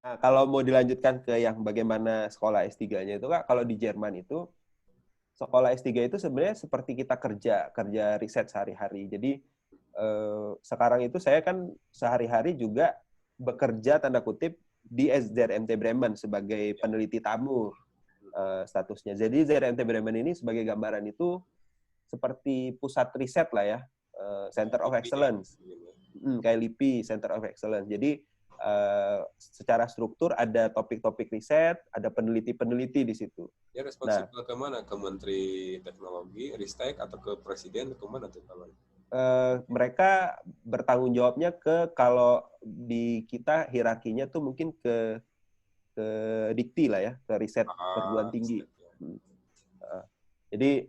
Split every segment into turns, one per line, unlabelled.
Nah, kalau mau dilanjutkan ke yang bagaimana sekolah S3-nya itu, Kak, kalau di Jerman itu, sekolah S3 itu sebenarnya seperti kita kerja riset sehari-hari. Jadi, sekarang itu saya kan sehari-hari juga bekerja, tanda kutip, di ZMT Bremen sebagai peneliti tamu statusnya. Jadi, ZMT Bremen ini sebagai gambaran itu seperti pusat riset lah ya, Center of Excellence. Kayak LIPI, Center of Excellence. Jadi, secara struktur ada topik-topik riset, ada peneliti-peneliti di situ.
Ya responsibel ke mana? Ke Menteri Teknologi, Ristek, atau ke Presiden, ke mana tuh kalau?
Mereka bertanggung jawabnya kalau di kita hierarkinya tuh mungkin ke Dikti lah ya, ke riset perguruan tinggi. Jadi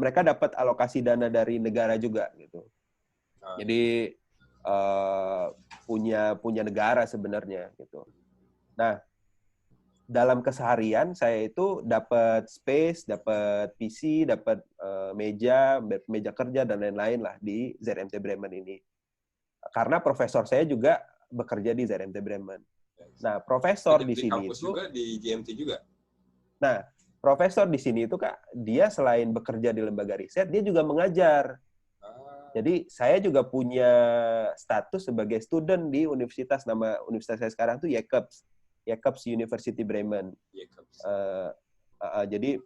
mereka dapat alokasi dana dari negara juga gitu. Jadi punya negara sebenarnya gitu. Nah, dalam keseharian saya itu dapat space, dapat PC, dapat meja kerja dan lain-lain lah di ZMT Bremen ini. Karena profesor saya juga bekerja di ZMT Bremen. Nah, profesor di sini
kampus
itu
juga di GMT juga.
Nah, profesor di sini itu Kak, dia selain bekerja di lembaga riset, dia juga mengajar. Jadi saya juga punya status sebagai student di universitas, nama universitas saya sekarang tuh Jacobs University Bremen. Jadi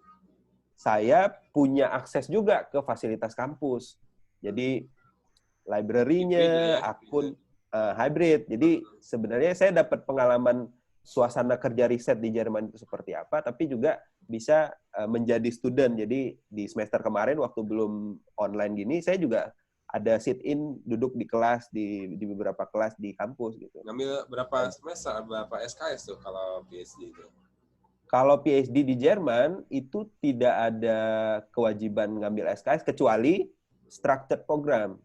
saya punya akses juga ke fasilitas kampus. Jadi library-nya, akun hybrid. Jadi sebenarnya saya dapat pengalaman suasana kerja riset di Jerman itu seperti apa, tapi juga bisa menjadi student. Jadi di semester kemarin waktu belum online gini, saya juga ada sit-in, duduk di kelas, di beberapa kelas di kampus gitu.
Ngambil berapa semester, berapa SKS tuh kalau PhD itu?
Kalau PhD di Jerman, itu tidak ada kewajiban ngambil SKS, kecuali structured program.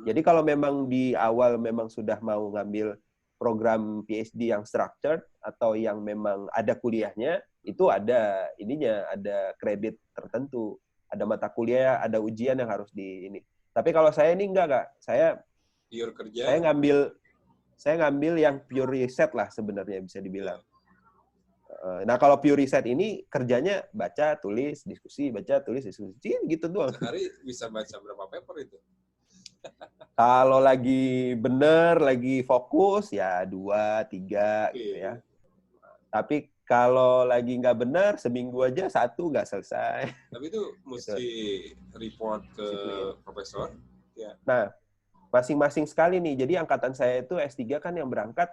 Jadi kalau memang di awal memang sudah mau ngambil program PhD yang structured, atau yang memang ada kuliahnya, itu ada kredit tertentu. Ada mata kuliah, ada ujian yang harus ini. Tapi kalau saya ini enggak, Kak. Saya
pure kerja.
Saya ngambil yang pure riset lah sebenarnya bisa dibilang. Nah, kalau pure riset ini kerjanya baca, tulis, diskusi, baca, tulis, diskusi, gitu doang.
Sehari bisa baca berapa paper itu?
Kalau lagi bener, lagi fokus, ya 2, 3 gitu ya. Tapi kalau lagi nggak bener, seminggu aja 1 nggak selesai.
Tapi itu mesti report ke profesor. Ya.
Nah, masing-masing sekali nih. Jadi angkatan saya itu S3 kan yang berangkat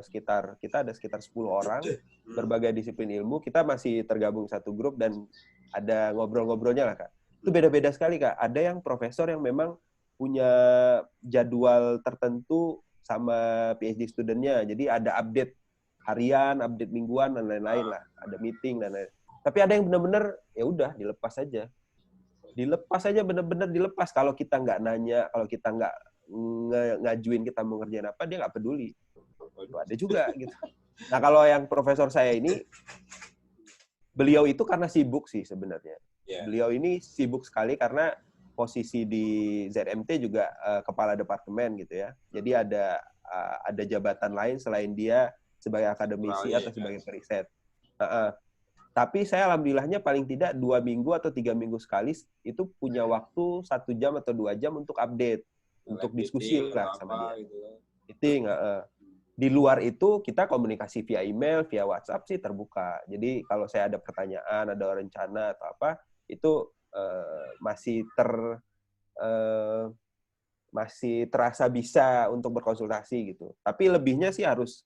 kita ada sekitar 10 orang, berbagai disiplin ilmu. Kita masih tergabung satu grup dan ada ngobrol-ngobrolnya lah, Kak. Itu beda-beda sekali, Kak. Ada yang profesor yang memang punya jadwal tertentu sama PhD student-nya. Jadi ada update harian, update mingguan, dan lain-lain lah. Ada meeting dan lain-lain. Tapi ada yang benar-benar ya udah dilepas aja. Dilepas aja, benar-benar dilepas. Kalau kita nggak nanya, kalau kita nggak ngajuin kita mau ngerjain apa, dia nggak peduli. Itu ada juga gitu. Nah, kalau yang profesor saya ini, beliau itu karena sibuk sih sebenarnya. Beliau ini sibuk sekali karena posisi di ZMT juga kepala departemen gitu ya. Jadi ada jabatan lain selain dia sebagai akademisi atau sebagai periset. Tapi saya alhamdulillahnya paling tidak 2 minggu atau 3 minggu sekali itu punya waktu 1 jam atau 2 jam untuk update, untuk diskusi lah sama dia. Meeting. Di luar itu kita komunikasi via email, via WhatsApp sih terbuka. Jadi kalau saya ada pertanyaan, ada rencana atau apa, itu masih terasa bisa untuk berkonsultasi gitu. Tapi lebihnya sih harus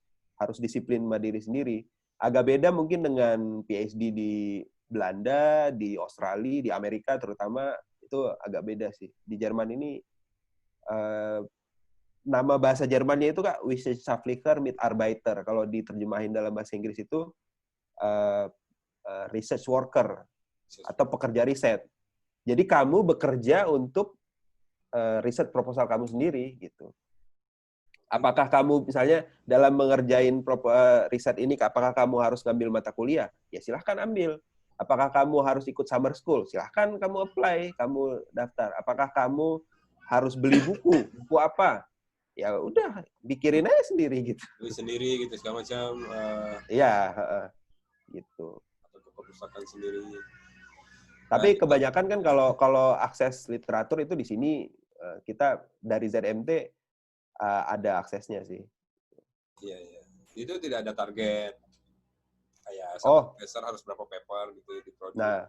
disiplin sama diri sendiri. Agak beda mungkin dengan PhD di Belanda, di Australia, di Amerika terutama, itu agak beda sih. Di Jerman ini nama bahasa Jermannya itu Kak, Wissenschaftlicher Mitarbeiter. Kalau diterjemahin dalam bahasa Inggris itu research worker atau pekerja riset. Jadi kamu bekerja untuk riset proposal kamu sendiri gitu. Apakah kamu misalnya dalam mengerjain riset ini, apakah kamu harus ngambil mata kuliah? Ya silahkan ambil. Apakah kamu harus ikut summer school? Silahkan kamu apply, kamu daftar. Apakah kamu harus beli buku? Buku apa? ya udah pikirin aja sendiri gitu.
Beli sendiri gitu segala macam.
Iya, gitu.
Atau ke perpustakaan sendiri.
Tapi kebanyakan kan kalau akses literatur itu di sini kita dari ZMT ada aksesnya sih.
Iya, iya. Itu tidak ada target kayak
Oh,
profesor harus berapa paper gitu di prodi.
nah,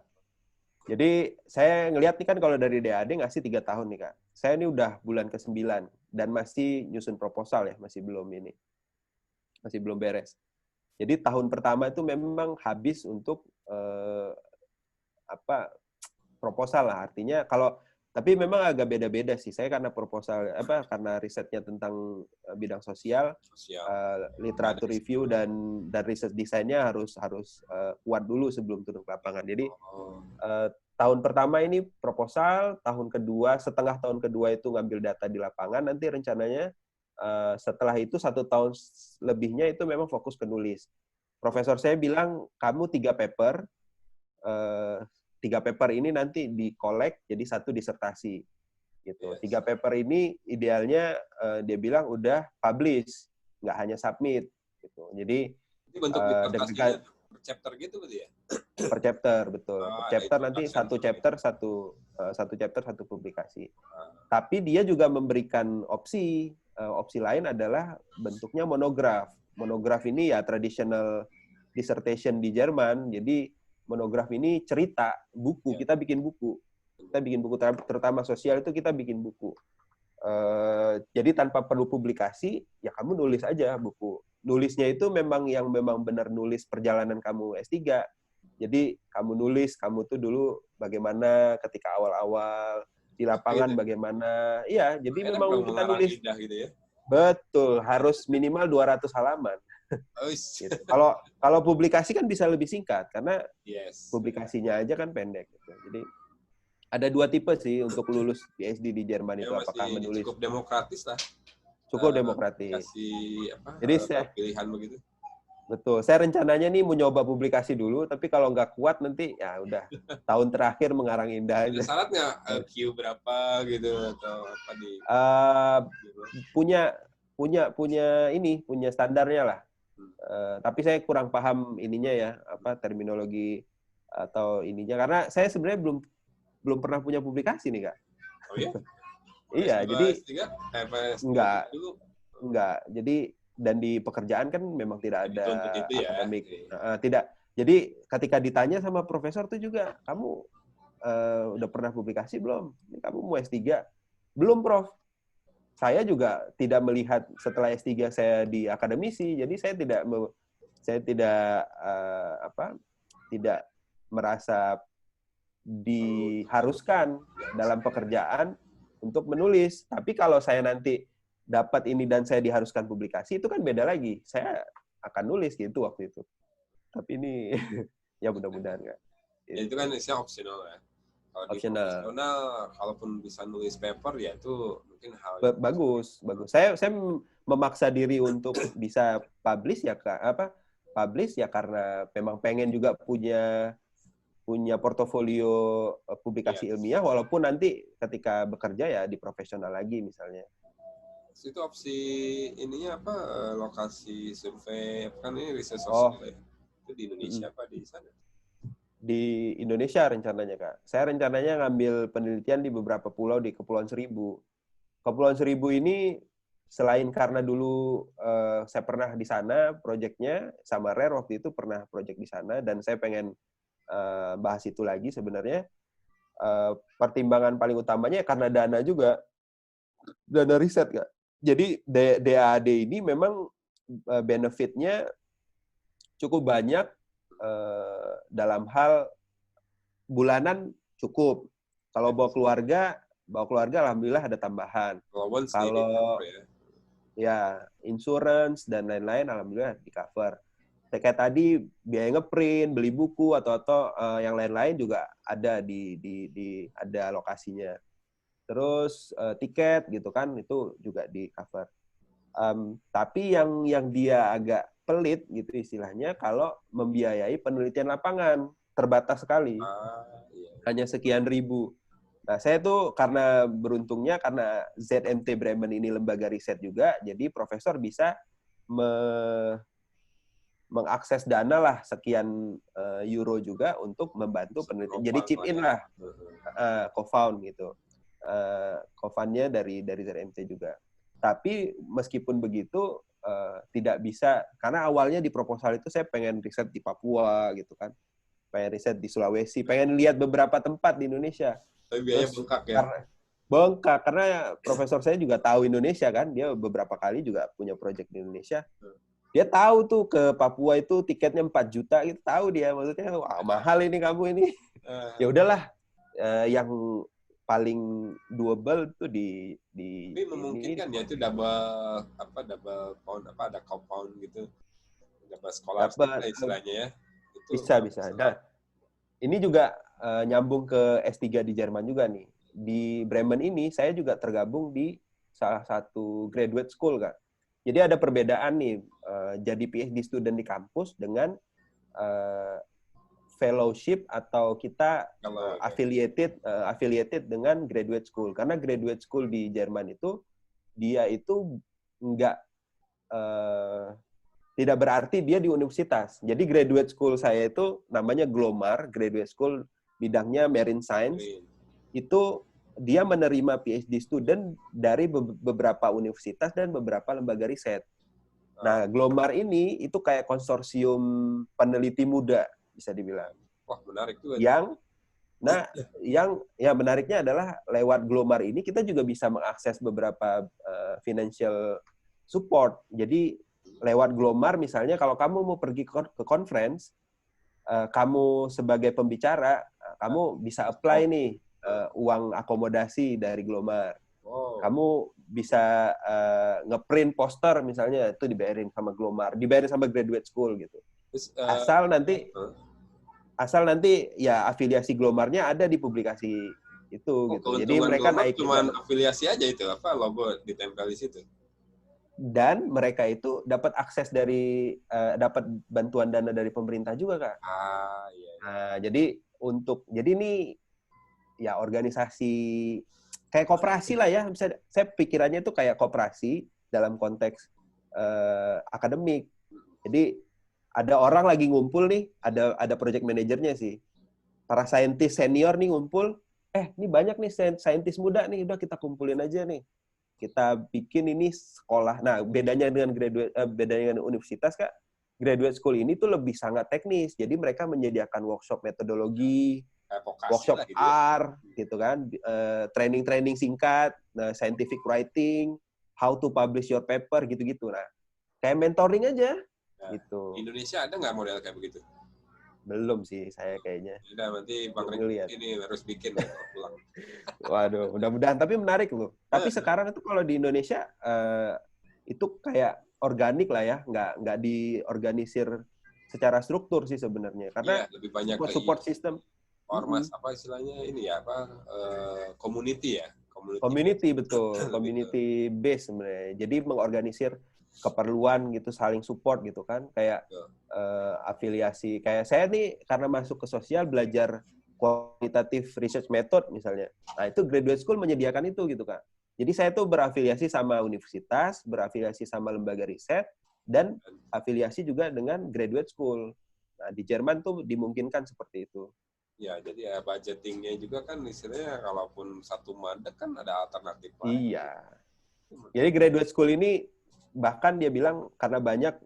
jadi saya ngelihat nih kan kalau dari DAD ngasih 3 tahun nih Kak. Saya ini udah bulan ke-9 dan masih nyusun proposal ya, masih belum beres. Jadi tahun pertama itu memang habis untuk proposal lah, artinya tapi memang agak beda-beda sih. Saya karena karena risetnya tentang bidang sosial, literatur review dan riset desainnya harus kuat dulu sebelum turun ke lapangan. Jadi tahun pertama ini proposal, setengah tahun kedua itu ngambil data di lapangan. Nanti rencananya setelah itu 1 tahun lebihnya itu memang fokus ke nulis. Profesor saya bilang kamu 3 paper. 3 paper ini nanti di-collect jadi 1 disertasi gitu. 3 paper ini idealnya dia bilang udah publish, nggak hanya submit gitu. Jadi
bentuk disertasinya per chapter gitu berarti ya?
Per chapter, betul. Per chapter nanti satu chapter satu publikasi. Tapi dia juga memberikan opsi lain adalah bentuknya monograf. Monograf ini ya traditional dissertation di Jerman. Jadi monograf ini cerita, buku. Kita bikin buku. Terutama sosial itu kita bikin buku. Jadi tanpa perlu publikasi, ya kamu nulis aja buku. Nulisnya itu memang benar nulis perjalanan kamu S3. Jadi kamu nulis, kamu tuh dulu bagaimana ketika awal-awal di lapangan bagaimana. Iya, jadi memang kita nulis.
Gitu ya?
Betul, harus minimal 200 halaman. Gitu. Kalau publikasi kan bisa lebih singkat karena publikasinya aja kan pendek gitu. Jadi ada 2 tipe sih untuk lulus PhD di Jerman itu, apakah menulis.
Cukup demokratis lah.
Cukup demokratis.
Jadi pilihan begitu.
Betul. Saya rencananya nih mau nyoba publikasi dulu, tapi kalau nggak kuat nanti ya udah tahun terakhir mengarang indah aja.
Ada syaratnya Q berapa gitu atau apa di?
Punya standarnya lah. Tapi saya kurang paham ininya ya, terminologi atau ininya karena saya sebenarnya belum pernah punya publikasi nih Kak.
Oh iya?
Iya, jadi enggak. Jadi dan di pekerjaan kan memang tidak ada akademik. Tidak. Jadi ketika ditanya sama profesor tuh juga, kamu udah pernah publikasi belum? Kamu mau S3? Belum, Prof. Saya juga tidak melihat setelah S3 saya di akademisi, jadi saya tidak merasa diharuskan dalam pekerjaan untuk menulis. Tapi kalau saya nanti dapat ini dan saya diharuskan publikasi, itu kan beda lagi. Saya akan nulis gitu waktu itu. Tapi ini ya mudah-mudahan nggak.
Ya, itu kan isinya opsional ya. Kalau opsional, kalaupun bisa nulis paper ya itu mungkin hal
bagus. Saya memaksa diri untuk bisa publish ya publish ya karena memang pengen juga punya portofolio publikasi ilmiah, walaupun nanti ketika bekerja ya di profesional lagi misalnya.
Itu opsi ininya apa, lokasi survei kan ini riset sosial ya? Itu di Indonesia apa di sana?
Di Indonesia rencananya Kak. Saya rencananya ngambil penelitian di beberapa pulau di Kepulauan Seribu. Kepulauan Seribu ini selain karena dulu saya pernah di sana proyeknya sama Rare waktu itu pernah proyek di sana dan saya pengen bahas itu lagi sebenarnya. Pertimbangan paling utamanya karena dana juga. Dana riset Kak. Jadi DAAD ini memang benefitnya cukup banyak dalam hal bulanan cukup. Kalau bawa keluarga alhamdulillah ada tambahan. Kalau ya insurance dan lain-lain alhamdulillah di cover. Kayak tadi biaya ngeprint, beli buku atau yang lain-lain juga ada ada alokasinya. Terus tiket gitu kan itu juga di cover. Tapi yang dia agak pelit gitu istilahnya kalau membiayai penelitian lapangan terbatas sekali, hanya sekian ribu. Nah, saya tuh karena beruntungnya karena ZMT Bremen ini lembaga riset juga, jadi profesor bisa mengakses dana lah sekian euro juga untuk membantu penelitian. Jadi chip in lah, co-found gitu. Co-fundnya dari ZMT juga. Tapi meskipun begitu tidak bisa, karena awalnya di proposal itu saya pengen riset di Papua gitu kan, pengen riset di Sulawesi, pengen lihat beberapa tempat di Indonesia.
Tapi biaya bengkak ya?
Bengkak, karena profesor saya juga tahu Indonesia kan, dia beberapa kali juga punya proyek di Indonesia. Dia tahu tuh ke Papua itu tiketnya 4 juta gitu, tahu dia, maksudnya wah mahal ini kamu ini. Ya udahlah, yang paling doable tuh di
tapi memungkinkan ya itu double pound ada compound gitu, double scholarship istilahnya ya. Itu
bisa. Nah, ini juga nyambung ke S3 di Jerman juga nih. Di Bremen ini saya juga tergabung di salah satu graduate school, Kak. Jadi ada perbedaan nih, jadi PhD student di kampus dengan fellowship atau kita affiliated dengan graduate school. Karena graduate school di Jerman itu dia itu tidak berarti dia di universitas. Jadi graduate school saya itu namanya Glomar, graduate school bidangnya marine science. Itu dia menerima PhD student dari beberapa universitas dan beberapa lembaga riset. Nah, Glomar ini itu kayak konsorsium peneliti muda, bisa dibilang.
Wah, menarik juga.
Yang menariknya adalah lewat Glomar ini kita juga bisa mengakses beberapa financial support. Jadi lewat Glomar misalnya kalau kamu mau pergi ke conference, kamu sebagai pembicara, kamu bisa apply nih uang akomodasi dari Glomar. Kamu bisa ngeprint poster misalnya, itu dibayarin sama Glomar, dibayarin sama graduate school gitu. Asal nanti ya afiliasi Glomarnya ada di publikasi itu gitu. Jadi mereka naik
cuma afiliasi aja itu, apa logo ditempel di situ.
Dan mereka itu dapat akses dari dapat bantuan dana dari pemerintah juga, Kak.
Iya.
Nah, jadi ini ya organisasi kayak koperasi lah ya. Saya pikirannya itu kayak koperasi dalam konteks akademik. Jadi ada orang lagi ngumpul nih, ada project manajernya sih. Para saintis senior nih ngumpul, ini banyak nih saintis muda nih, udah kita kumpulin aja nih. Kita bikin ini sekolah. Nah, bedanya dengan universitas, Kak, graduate school ini tuh lebih sangat teknis. Jadi mereka menyediakan workshop metodologi, workshop gitu R, gitu kan, training singkat, scientific writing, how to publish your paper, gitu-gitu. Nah, kayak mentoring aja.
Nah,
gitu.
Di Indonesia ada nggak model kayak begitu?
Belum sih saya kayaknya.
Udah, nanti Bang Rik ini harus bikin pulang.
Waduh, mudah-mudahan. Tapi menarik loh. Tapi sekarang itu kalau di Indonesia itu kayak organik lah ya, nggak diorganisir secara struktur sih sebenarnya. Karena
lebih banyak
support system.
Ormas apa istilahnya ini ya, community ya.
Community betul, community base sebenarnya. Jadi mengorganisir keperluan gitu, saling support gitu kan, kayak afiliasi. Kayak saya nih karena masuk ke sosial belajar qualitative research method misalnya. Nah, itu graduate school menyediakan itu gitu, Kak. Jadi saya tuh berafiliasi sama universitas, berafiliasi sama lembaga riset, dan afiliasi juga dengan graduate school. Nah, di Jerman tuh dimungkinkan seperti itu.
Ya, jadi ya budgetingnya juga kan istilahnya kalaupun satu mandek kan ada alternatif lain.
Iya. Jadi graduate school ini bahkan dia bilang karena banyak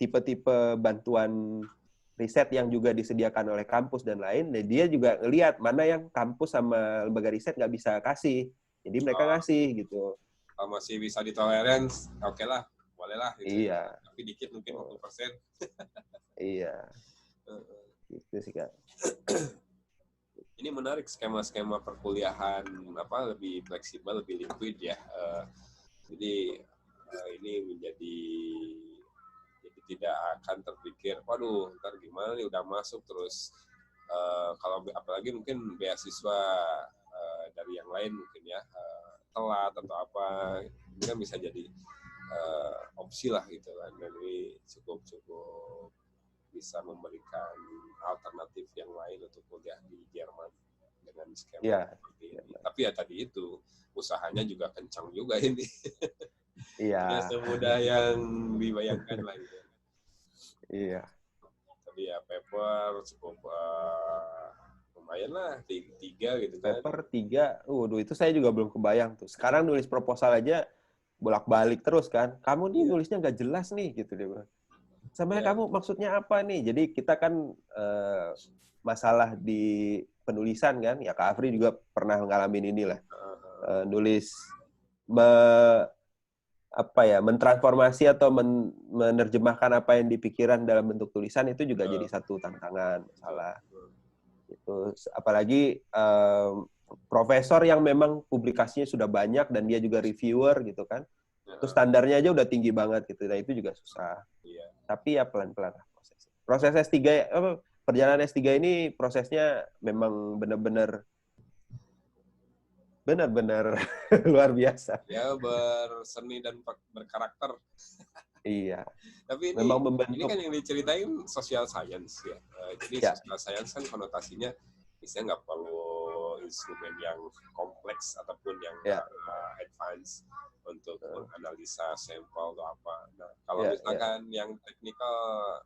tipe-tipe bantuan riset yang juga disediakan oleh kampus dan lain, dan dia juga ngelihat mana yang kampus sama lembaga riset nggak bisa kasih. Jadi mereka ngasih gitu.
Kalau masih bisa ditolerance, oke lah, boleh lah.
Gitu. Iya.
Tapi dikit mungkin 40%.
Iya. Gitu sih, Kak.
Ini menarik skema-skema perkuliahan lebih fleksibel, lebih liquid ya. Jadi ini menjadi tidak akan terpikir, waduh, ntar gimana nih udah masuk terus kalau apalagi mungkin beasiswa dari yang lain mungkin ya telat atau apa, ini kan bisa jadi opsi lah gitu kan. Dan ini cukup bisa memberikan alternatif yang lain untuk kuliah di Jerman. dengan skema
Iya.
seperti ini. Tapi ya tadi itu usahanya juga kencang juga ini. Tidak
Iya.
semudah yang dibayangkan lah gitu.
Iya.
Tapi ya paper cukup lumayan lah, 3 gitu kan.
Paper 3, waduh itu saya juga belum kebayang tuh. Sekarang nulis proposal aja bolak-balik terus kan. Kamu nih
Iya.
nulisnya nggak jelas nih gitu dia bilang. Sebenarnya
Iya.
kamu maksudnya apa nih? Jadi kita kan masalah di penulisan kan, ya Kak Afri juga pernah ngalamin inilah. Nulis mentransformasi atau menerjemahkan apa yang dipikiran dalam bentuk tulisan itu juga jadi satu tantangan, masalah. Itu apalagi profesor yang memang publikasinya sudah banyak dan dia juga reviewer gitu kan. Terus standarnya aja udah tinggi banget gitu. Nah, itu juga susah.
Iya.
Tapi ya pelan-pelan lah prosesnya. Proses S3 perjalanan S3 ini prosesnya memang benar-benar luar biasa.
Ya, berseni dan berkarakter.
Iya.
Tapi
memang
ini
membentuk.
kan yang diceritain social science ya. Jadi
Ya.
social science kan konotasinya misalnya nggak perlu instrumen yang kompleks ataupun yang advance untuk menganalisa sampel atau apa. Nah, kalau misalkan yang teknikal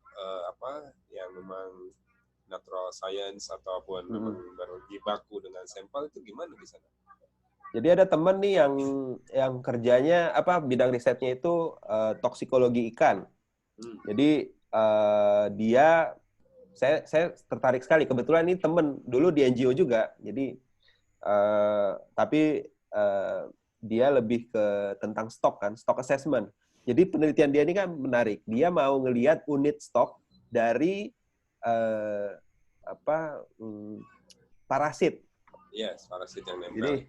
yang memang natural science ataupun memang berjibaku dengan sampel itu gimana di sana?
Jadi ada teman nih yang kerjanya bidang risetnya itu toksikologi ikan. Jadi saya tertarik sekali. Kebetulan ini teman dulu di NGO juga. Jadi tapi dia lebih ke tentang stok assessment. Jadi penelitian dia ini kan menarik. Dia mau ngelihat unit stok dari parasit.
Yes, parasit yang nempel.
Jadi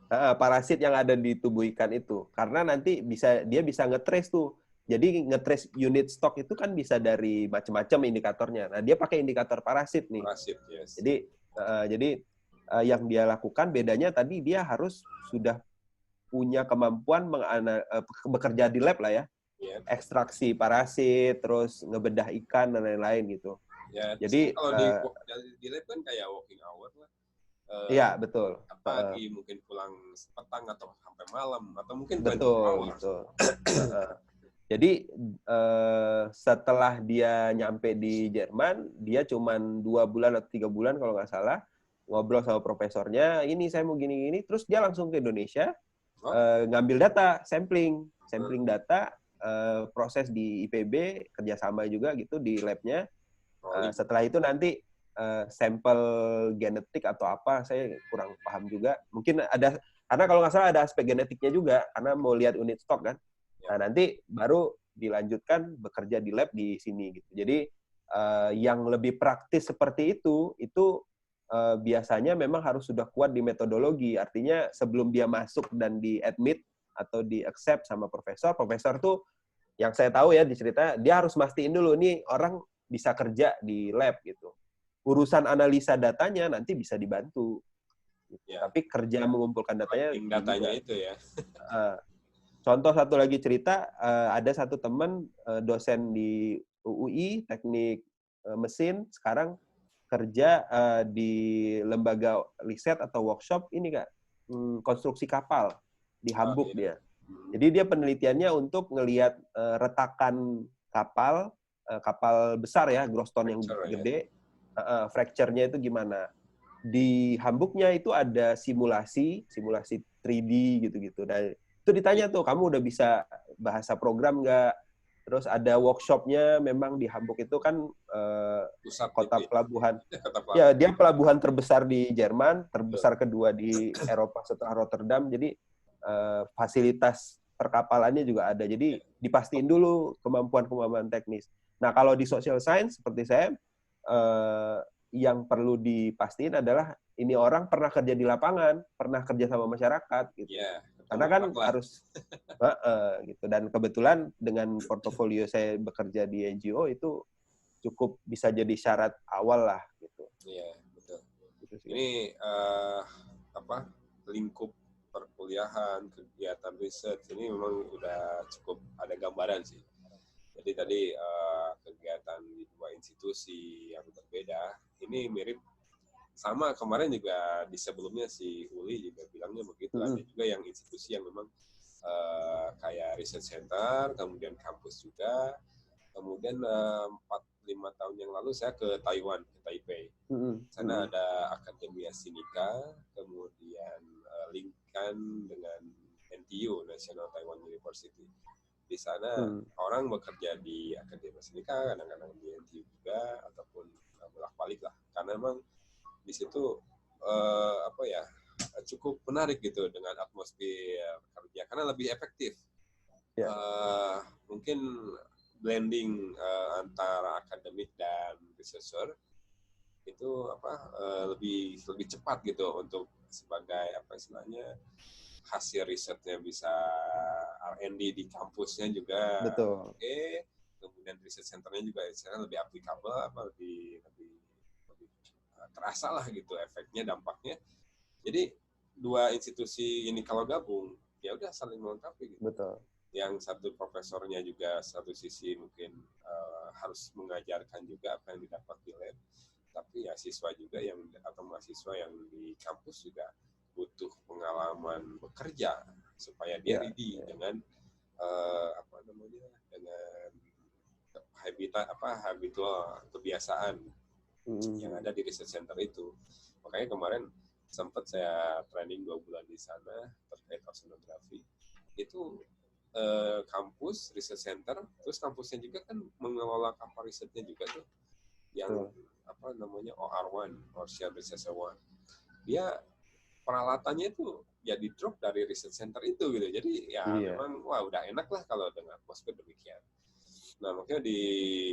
parasit yang ada di tubuh ikan itu, karena nanti dia bisa nge-trace tuh. Jadi nge-trace unit stok itu kan bisa dari macam-macam indikatornya. Nah, dia pakai indikator parasit nih.
Parasit, yes.
Jadi yang dia lakukan bedanya tadi dia harus sudah punya kemampuan bekerja di lab lah ya. Yeah. Ekstraksi parasit, terus ngebedah ikan dan lain-lain gitu.
Ya,
jadi
kalau di lab kan kayak working hour lah.
Iya, betul.
Pagi mungkin pulang petang atau sampai malam atau mungkin
betul. Jadi setelah dia nyampe di Jerman, dia cuman 2 bulan atau 3 bulan kalau nggak salah ngobrol sama profesornya. Ini saya mau gini-gini, terus dia langsung ke Indonesia ngambil data, sampling data, proses di IPB kerjasama juga gitu di labnya. Setelah itu nanti sampel genetik atau apa, saya kurang paham juga. Mungkin ada, karena kalau nggak salah ada aspek genetiknya juga, karena mau lihat unit stok kan. Nah, nanti baru dilanjutkan bekerja di lab di sini gitu. Jadi yang lebih praktis seperti itu biasanya memang harus sudah kuat di metodologi. Artinya sebelum dia masuk dan di-admit atau di-accept sama profesor tuh yang saya tahu ya dicerita, dia harus mastiin dulu nih orang bisa kerja di lab gitu. Urusan analisa datanya nanti bisa dibantu. Ya. Tapi kerja mengumpulkan datanya
itu ya.
Contoh satu lagi cerita, ada satu teman dosen di UUI teknik mesin, sekarang kerja di lembaga riset atau workshop ini Kak, konstruksi kapal di Hamburg dia. Jadi dia penelitiannya untuk ngelihat retakan kapal besar ya, Groston yang gede. Fracture-nya itu gimana. Di Hamburg-nya itu ada simulasi 3D gitu-gitu. Dan itu ditanya tuh, kamu udah bisa bahasa program nggak? Terus ada workshop-nya, memang di Hamburg itu kan kota pelabuhan. Ya, dia pelabuhan terbesar di Jerman, terbesar kedua di Eropa setelah Rotterdam. Jadi fasilitas perkapalannya juga ada. Jadi dipastiin dulu kemampuan teknis. Nah, kalau di social science seperti saya, yang perlu dipastiin adalah ini orang pernah kerja di lapangan, pernah kerja sama masyarakat gitu.
Yeah,
karena kan harus gitu. Dan kebetulan dengan portofolio saya bekerja di NGO itu cukup bisa jadi syarat awal lah gitu.
Iya, betul. Gitu sih. Ini lingkup perkuliahan, kegiatan riset ini memang udah cukup ada gambaran sih. Jadi tadi kegiatan di 2 institusi yang berbeda, ini mirip sama kemarin juga di sebelumnya si Uli juga bilangnya begitu. Ada juga yang institusi yang memang kayak research center, kemudian kampus juga. Kemudian 4-5 tahun yang lalu saya ke Taiwan, ke Taipei. Sana ada Akademia Sinica, kemudian linkkan dengan NTU, National Taiwan University. Di sana orang bekerja di Akademia Sinica, kadang-kadang di NTU juga, ataupun bolak-balik lah. Karena memang di situ cukup menarik gitu dengan atmosfer kerja, karena lebih efektif. Mungkin blending antara akademik dan researcher itu lebih cepat gitu untuk sebagai hasil risetnya bisa R&D di kampusnya juga. Oke. Kemudian research centernya juga sekarang lebih applicable, lebih terasa lah gitu efeknya, dampaknya. Jadi dua institusi ini kalau gabung ya udah saling melengkapi gitu.
Betul.
Yang satu profesornya juga satu sisi mungkin harus mengajarkan juga apa yang didapat di lab, tapi ya siswa juga atau mahasiswa yang di kampus juga butuh pengalaman bekerja supaya dia ready dengan dengan habitual kebiasaan yang ada di research center itu. Makanya kemarin sempat saya training 2 bulan di sana terkait oceanografi. Itu kampus, research center, terus kampusnya juga kan mengelola kapal risetnya juga tuh, yang OR1, Ocean Research 1. Dia peralatannya itu ya di drop dari research center itu gitu. Jadi ya memang udah enak lah kalau dengan atmosfer demikian. Nah makanya di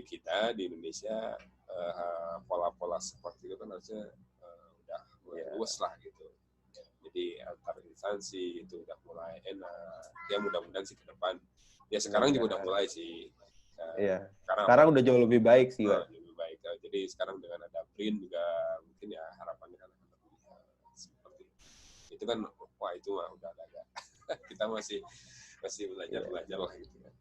kita di Indonesia pola-pola seperti itu kan harusnya udah mulai luas lah gitu. Jadi antar instansi itu udah mulai enak. Ya mudah-mudahan sih ke depan. Ya sekarang juga udah mulai sih.
Sekarang udah jauh lebih baik sih, Pak.
Lebih baik. Jadi sekarang dengan ada BRIN juga mungkin ya harapannya kan seperti itu kan. Wah itu mah udah agak kita masih belajar lah gitu kan.